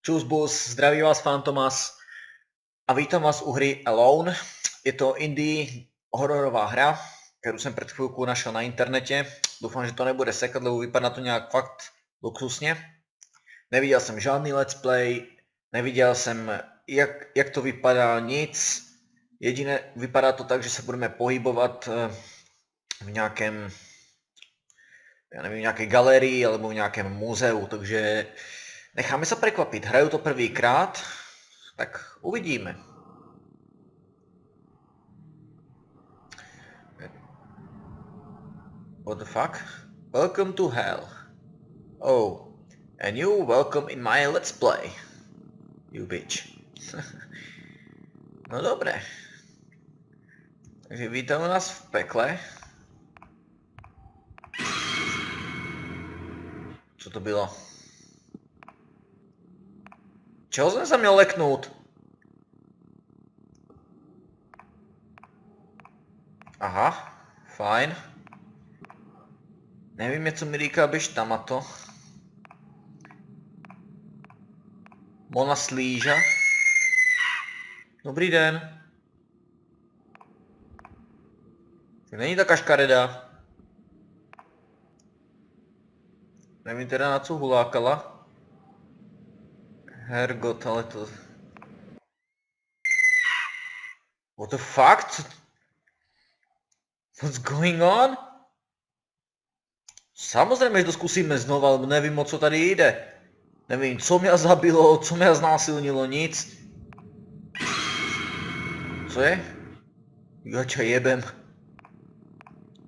Čus bus, zdraví vás Fantomas a vítám vás u hry Alone. Je to indie hororová hra, kterou jsem před chvilkou našel na internete. Doufám, že to nebude sekat, lebo vypadá to nějak fakt luxusně. Neviděl jsem žádný let's play, neviděl jsem, jak to vypadá, nic. Jediné, vypadá to tak, že se budeme pohybovat v nějakém, já nevím, nějaké galerii alebo v nějakém muzeu, takže necháme se překvapit. Hraju to prvýkrát, tak uvidíme. What the fuck? Welcome to hell. Oh, and you welcome in my let's play. You bitch. No dobré. Takže vítají nás v pekle. Co to bylo? Čeho jsem se měl leknout? Aha, fajn. Nevím, co mi říká, běž tam a to. Mona Slíža. Dobrý den. Není taká škareda. Nevím teda, na co hulákala. Hergot, ale to... What the fuck? What's going on? Samozřejmě, že to zkusíme znova, ale nevím, o co tady jde. Nevím, co mě zabilo, co mě znásilnilo, nic. Co je? Joča jebem.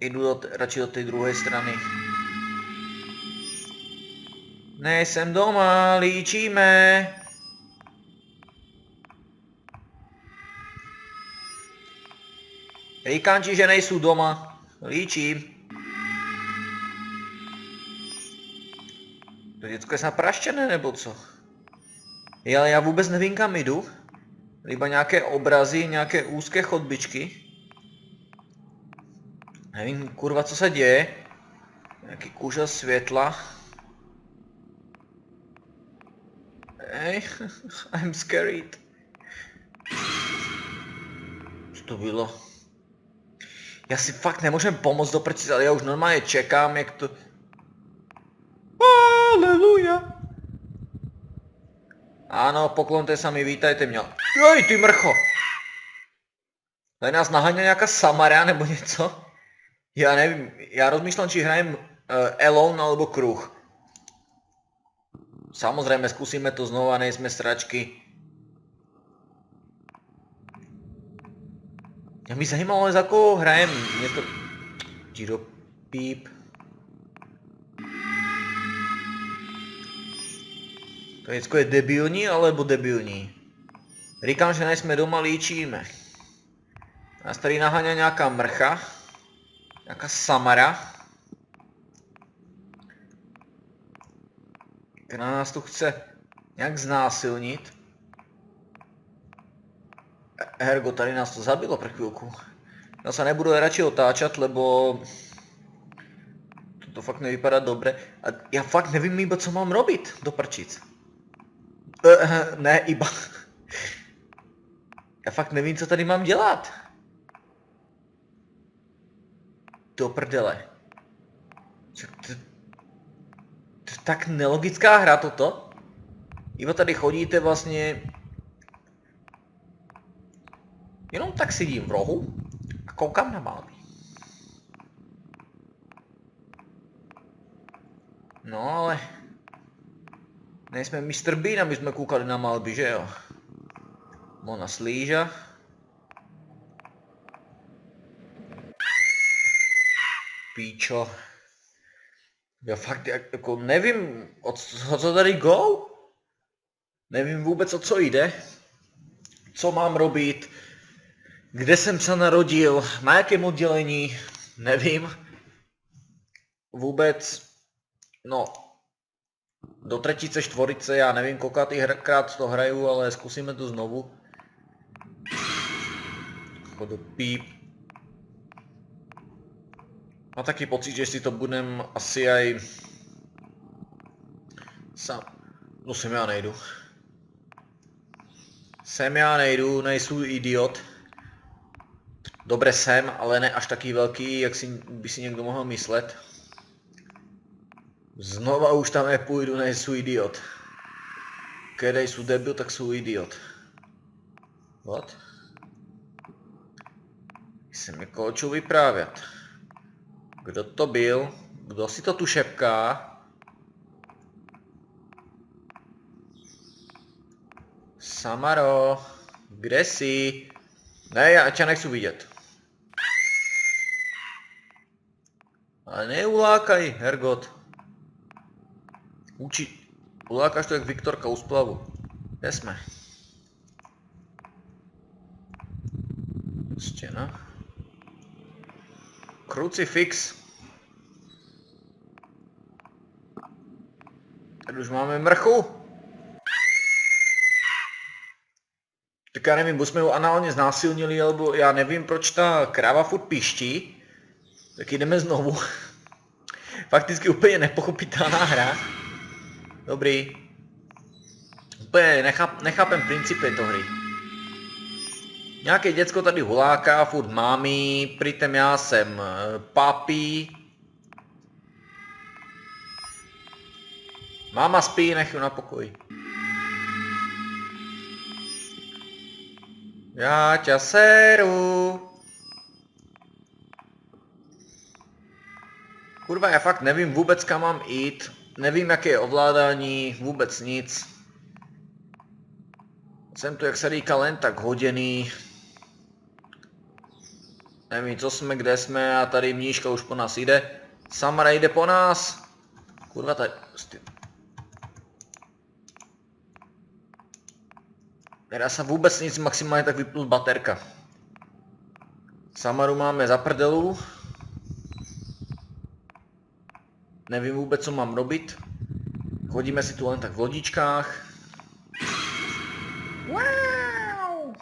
Jdu radši do té druhé strany. Nejsem doma, líčíme. Říkám ti, že nejsou doma. Líčím. To děcko je snad praštěné, nebo co? Ale já vůbec nevím, kam jdu. Iba nějaké obrazy, nějaké úzké chodbičky. Nevím, kurva, co se děje. Nějaký kůžel světla. Hej, I'm scared. Co to bylo? Já si fakt nemůžem pomoct do prčic, ale já už normálně čekám, jak to... Aleluja. Áno, poklonte sa mi, vítajte mě. Joj, ty mrcho. Tady nás naháňa nějaká Samara nebo něco? Já nevím, já rozmýšlám, či hrajem Alone alebo Kruh. Samozřejmě zkusíme to znova, nejsme sračky. Já mi zajímalo, za koho hrajem. Mě to... Giro píp. To děcko je debilní, alebo debilní? Říkám, že nejsme doma, líčíme. Nás tady naháňa nějaká mrcha. Nějaká Samara. Která nás tu chce nějak znásilnit. Hergo, tady nás to zabilo pro chvilku. Já se nebudu radši otáčat, lebo... To fakt nevypadá dobře. A já fakt nevím iba, co mám robit do prčic. Ne, iba... Já fakt nevím, co tady mám dělat. Do prdele. To je tak nelogická hra toto. Iba tady chodíte vlastně... Jenom tak sedím v rohu a koukám na malby. No ale... Nejsme Mr. Bean, aby jsme koukali na malby, že jo? Mona Slíža. Píčo. Já fakt jako nevím, o co tady go? Nevím vůbec, o co jde. Co mám robit? Kde jsem se narodil? Na jakém oddělení? Nevím. Vůbec. No. Do třetice, čtvorice, já nevím, kolikátýkrát to hraju, ale zkusíme to znovu. Chodu píp. Mám taky pocit, že si to budem asi aj... Sám... No sem já nejdu. Sem já nejdu, nejsou idiot. Dobre jsem, ale ne až taký velký, jak by si někdo mohl myslet. Znova už tam nepůjdu, nejsou idiot. Keď jsou debil, tak jsou idiot. What? Jsem někoho čo vyprávět. Kdo to byl? Kdo si to tu šepká? Samaro, kde jsi? Ne, já tě nechci vidět. Ale neulákaj, hergot. Ulákáš to jak Viktorka u splavu. Kde jsme? Stěna. Krucifix. Tady už máme mrchu. Tak já nevím, buď jsme ho análně znásilnili, alebo já nevím, proč ta kráva furt piští. Tak jdeme znovu. Fakticky úplně nepochopitelná hra. Dobrý. Úplně nechápem princip této hry. Nějaké děcko tady huláká, furt mámi, přitom já jsem papi. Máma spí, nech ju na pokoji. Já tě seru. Kurva, já fakt nevím vůbec kam mám jít. Nevím jaké je ovládání, vůbec nic. Jsem tu jak se říká len tak hoděný. Nevím co jsme, kde jsme a tady mníška už po nás jde. Samara jde po nás. Kurva tady... Nedá se vůbec nic, maximálně tak vypnul baterka. Samaru máme za prdelu. Nevím vůbec co mám robit. Chodíme si tu len tak v lodičkách. Wow.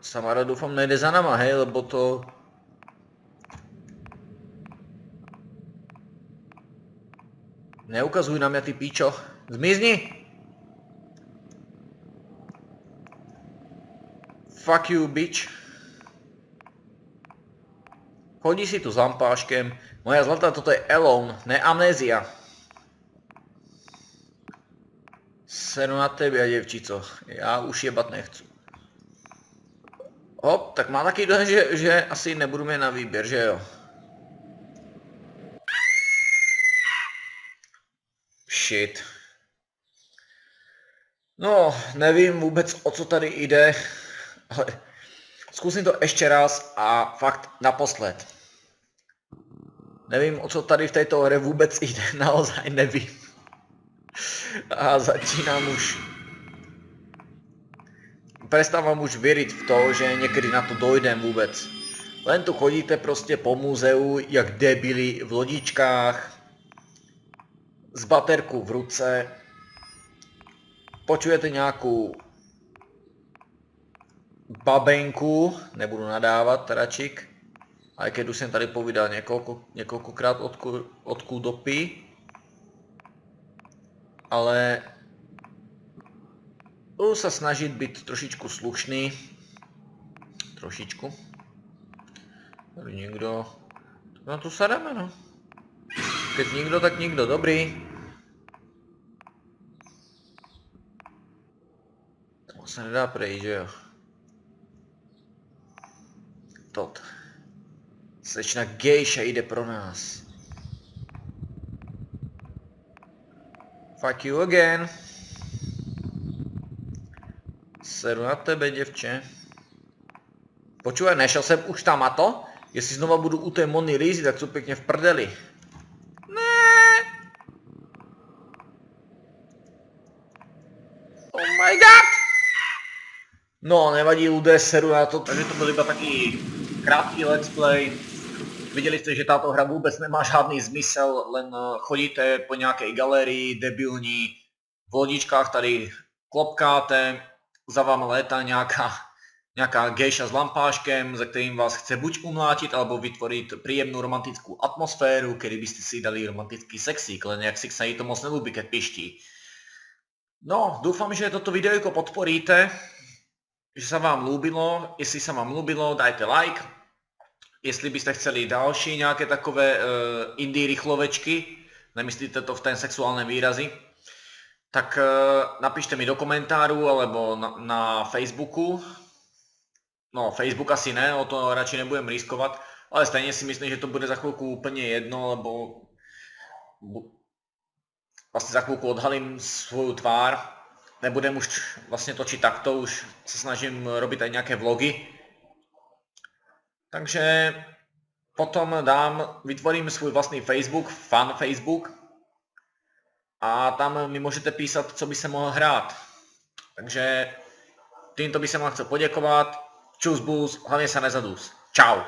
Samara doufám nejde za náma, hej, lebo to... Neukazuj na mě, ty píčo. Zmizni! Fuck you, bitch. Chodí si tu s lampáškem. Moja zlatá, toto je Alone, ne Amnézia. Seru na tebe, děvčico. Já už jebat nechci. Hop, tak má taky dojem, že asi nebudu mít na výběr, že jo? Shit. No, nevím vůbec o co tady jde, ale zkusím to ještě raz a fakt naposled. Nevím o co tady v této hře vůbec jde, naozaj nevím. A začínám už... Prestávám už věřit v to, že někdy na to dojdem vůbec. Len tu chodíte prostě po muzeu, jak debili v lodičkách, s baterkou v ruce, počujete nějakou babenku, nebudu nadávat radšik, aj keď už jsem tady povídal několikrát od kudopy, ale budu se snažit být trošičku slušný, trošičku, tady někdo, no tu se jdeme, no. Keď nikdo, tak nikdo, dobrý. To se nedá prejít, že jo? Tot. Slečna gejša jde pro nás. Fuck you again. Seru na tebe, děvče. Počúvaj, nešel jsem už tam a to? Jestli znova budu u té Mony Lízy, tak jsou pěkně v prdeli. Oh my god! No, nevadí, lidé, seru na to, takže to byl iba taký krátký let's play. Viděli jste, že tato hra vůbec nemá žádný zmysel, len chodíte po nějaké galerii, debilní, v lodičkách tady klopkáte, za váma létá nějaká nejaká gejša s lampáškem, za ktorým vás chce buď umlátiť, alebo vytvoriť príjemnú romantickú atmosféru, kedy by ste si dali romantický sexík, len jak si sa jej to moc nelúbi, keď piští. No, dúfam, že toto videjko podporíte, že sa vám ľúbilo. Jestli sa vám ľúbilo, dajte like. Jestli byste chceli další nějaké takové indie rychlovečky, nemyslíte to v ten sexuálne výrazy, tak napište mi do komentáru alebo na Facebooku. No, Facebook asi ne, o to radši nebudem riskovat, ale stejně si myslím, že to bude za chvilku úplně jedno, lebo vlastně za chvilku odhalím svoju tvár. Nebudem už vlastně točiť takto, už se snažím robiť aj nějaké vlogy. Takže potom vytvorím svůj vlastný Facebook, fan Facebook, a tam mi můžete písat, co by se mohlo hrát. Takže týmto by som vám chcel poděkovat. Čus bus, hlavne sa nezadús. Čau.